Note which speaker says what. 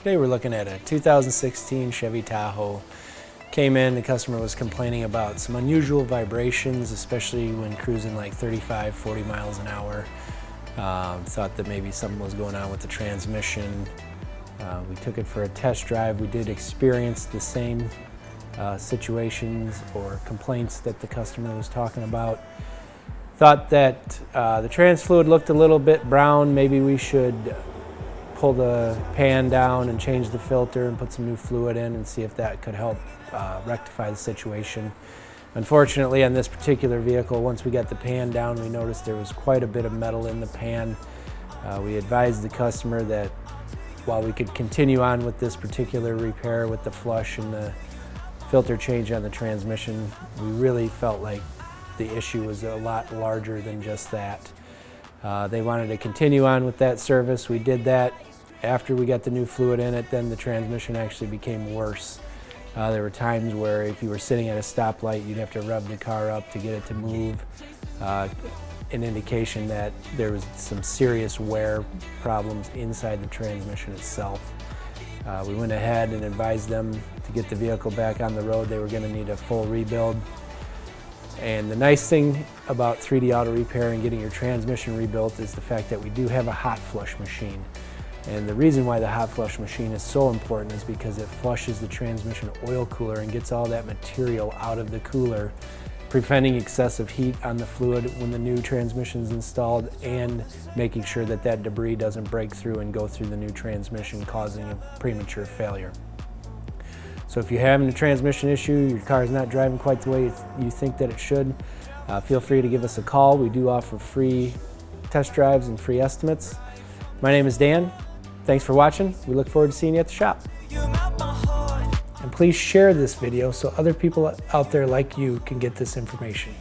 Speaker 1: Today we're looking at a 2016 Chevy Tahoe. Came in, the customer was complaining about some unusual vibrations, especially when cruising like 35, 40 miles an hour. Thought that maybe something was going on with the transmission. We took it for a test drive. We did experience the same situations or complaints that the customer was talking about. Thought that the trans fluid looked a little bit brown. Maybe we should pull the pan down and change the filter and put some new fluid in and see if that could help rectify the situation. Unfortunately, on this particular vehicle, once we got the pan down, we noticed there was quite a bit of metal in the pan. We advised the customer that while we could continue on with this particular repair with the flush and the filter change on the transmission, we really felt like the issue was a lot larger than just that. They wanted to continue on with that service. We did that. After we got the new fluid in it, then the transmission actually became worse. There were times where if you were sitting at a stoplight, you'd have to rev the car up to get it to move. An indication that there was some serious wear problems inside the transmission itself. We went ahead and advised them to get the vehicle back on the road. They were going to need a full rebuild. And the nice thing about 3D Auto Repair and getting your transmission rebuilt is the fact that we do have a hot flush machine. And the reason why the hot flush machine is so important is because it flushes the transmission oil cooler and gets all that material out of the cooler, preventing excessive heat on the fluid when the new transmission is installed and making sure that that debris doesn't break through and go through the new transmission, causing a premature failure. So if you're having a transmission issue, your car is not driving quite the way you think that it should, feel free to give us a call. We do offer free test drives and free estimates. My name is Dan. Thanks for watching. We look forward to seeing you at the shop. And please share this video so other people out there like you can get this information.